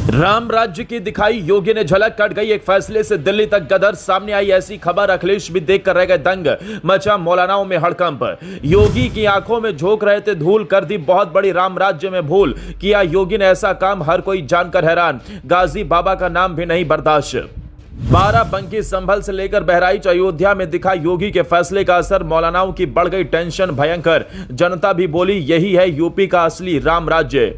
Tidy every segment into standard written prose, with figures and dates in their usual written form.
राम राज्य की दिखाई योगी ने झलक, कट गई एक फैसले से दिल्ली तक गदर, सामने आई ऐसी खबर अखिलेश भी देखकर रह गए दंग, मचा मौलानाओं में हड़कंप। योगी की आंखों में झोंक रहे थे धूल, कर दी बहुत बड़ी राम राज्य में भूल, किया योगी ने ऐसा काम हर कोई जानकर हैरान, गाजी बाबा का नाम भी नहीं बर्दाश्त। बाराबंकी, संभल से लेकर बहराइच, अयोध्या में दिखा योगी के फैसले का असर, मौलानाओं की बढ़ गई टेंशन भयंकर, जनता भी बोली यही है यूपी का असली राम राज्य।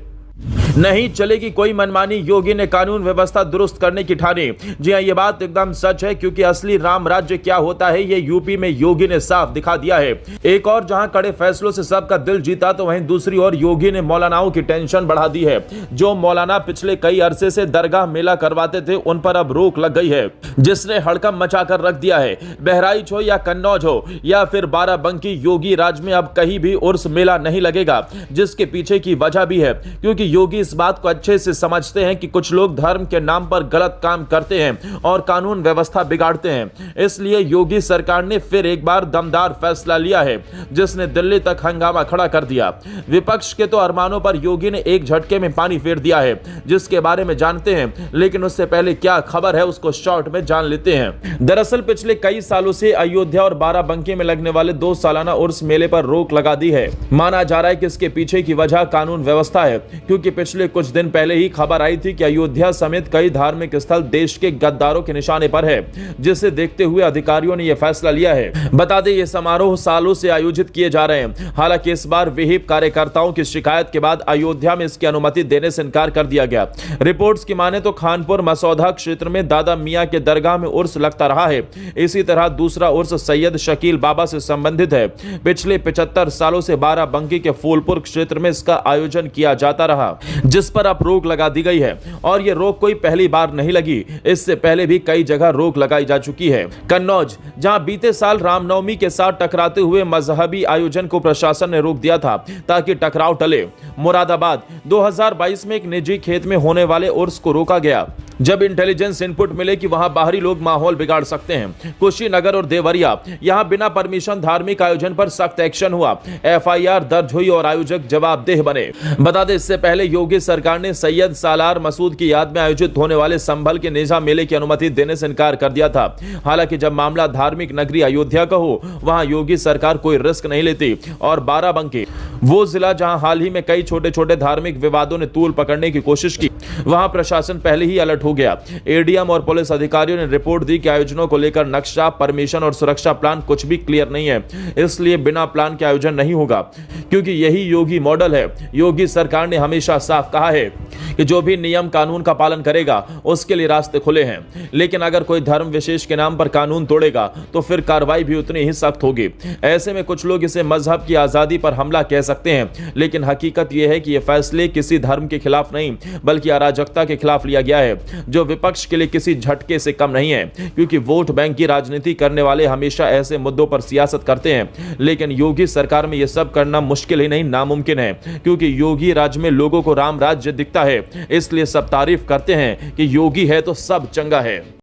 नहीं चलेगी कोई मनमानी, योगी ने कानून व्यवस्था दुरुस्त करने की ठानी। जी हां, यह बात एकदम सच है, क्योंकि असली राम राज्य क्या होता है ये यूपी में योगी ने साफ दिखा दिया है। एक और जहां कड़े फैसलों से सबका दिल जीता, तो वहीं दूसरी ओर योगी ने मौलानाओं की टेंशन बढ़ा दी है। जो मौलाना पिछले कई अरसे से दरगाह मेला करवाते थे, उन पर अब रोक लग गई है, जिसने हड़कंप मचाकर रख दिया है। बहराइच हो या कन्नौज हो या फिर बाराबंकी, योगी राज में अब कहीं भी उर्स मेला नहीं लगेगा, जिसके पीछे की वजह भी है, क्योंकि योगी इस बात को अच्छे से समझते हैं कि कुछ लोग धर्म के नाम पर गलत काम करते हैं और कानून व्यवस्था बिगाड़ते हैं। इसलिए योगी सरकार ने फिर एक बार दमदार फैसला लिया है, जिसने दिल्ली तक हंगामा खड़ा कर दिया। विपक्ष के तो अरमानों पर योगी ने एक झटके में पानी फेर दिया है, जिसके बारे में जानते हैं, लेकिन उससे पहले क्या खबर है उसको शॉर्ट में जान लेते हैं। दरअसल पिछले कई सालों से अयोध्या और बाराबंकी में लगने वाले 2 सालाना उर्स मेले पर रोक लगा दी है। माना जा रहा है कि इसके पीछे की वजह कानून व्यवस्था है, क्योंकि पिछले कुछ दिन पहले ही खबर आई थी कि अयोध्या समेत कई धार्मिक स्थल देश के गद्दारों के निशाने पर है, जिसे देखते हुए अधिकारियों ने यह फैसला लिया है। बता दें, ये समारोह सालों से आयोजित किए जा रहे हैं। हालांकि इस बार विहिप कार्यकर्ताओं की शिकायत के बाद अयोध्या में इसकी अनुमति देने से इनकार कर दिया गया। रिपोर्ट्स की माने तो खानपुर मसौदा क्षेत्र में दादा मियां के दरगाह में उर्स लगता रहा है। इसी तरह दूसरा उर्स सैयद शकील बाबा से संबंधित है। पिछले 75 सालों से बाराबंकी के फूलपुर क्षेत्र में इसका आयोजन किया जाता रहा, जिस पर अब रोक लगा दी गई है। और यह रोक कोई पहली बार नहीं लगी, इससे पहले भी कई जगह रोक लगाई जा चुकी है। कन्नौज, जहां बीते साल रामनवमी के साथ टकराते हुए मजहबी आयोजन को प्रशासन ने रोक दिया था ताकि टकराव टले। मुरादाबाद, 2022 में एक निजी खेत में होने वाले उर्स को रोका गया, जब इंटेलिजेंस इनपुट मिले कि वहां बाहरी लोग माहौल बिगाड़ सकते हैं। कुशीनगर और देवरिया, यहां बिना परमिशन धार्मिक आयोजन पर सख्त एक्शन हुआ, एफआईआर दर्ज हुई और आयोजक जवाबदेह बने। बता दें, इससे पहले योगी सरकार ने सैयद सालार मसूद की याद में आयोजित होने वाले संभल के नेजा मेले की अनुमति देने से इनकार कर दिया था। हालांकि जब मामला धार्मिक नगरी अयोध्या का हो, वहां योगी सरकार कोई रिस्क नहीं लेती। और बाराबंकी, वो जिला जहां हाल ही में कई छोटे छोटे धार्मिक विवादों ने तूल पकड़ने की कोशिश की, वहां प्रशासन पहले ही अलर्ट हो गया। एडीएम और पुलिस अधिकारियों ने रिपोर्ट दी कि आयोजनों को लेकर नक्शा, परमिशन और सुरक्षा प्लान कुछ भी क्लियर नहीं है, इसलिए बिना प्लान के आयोजन नहीं होगा, क्योंकि यही योगी मॉडल है। योगी सरकार ने हमेशा साफ कहा है कि जो भी नियम कानून का पालन करेगा उसके लिए रास्ते खुले हैं, लेकिन अगर कोई धर्म विशेष के नाम पर कानून तोड़ेगा तो फिर कार्रवाई भी उतनी ही सख्त होगी। ऐसे में कुछ लोग इसे मजहब की आजादी पर हमला कह सकते हैं, लेकिन हकीकत यह है कि यह फैसले किसी धर्म के खिलाफ नहीं, बल्कि अराजकता के खिलाफ लिया गया है, जो विपक्ष के लिए किसी झटके से कम नहीं है, क्योंकि वोट बैंक की राजनीति करने वाले हमेशा ऐसे मुद्दों पर सियासत करते हैं। लेकिन योगी सरकार में यह सब करना मुश्किल ही नहीं, नामुमकिन है, क्योंकि योगी राज्य में लोगों को राम राज्य दिखता है, इसलिए सब तारीफ करते हैं कि योगी है तो सब चंगा है।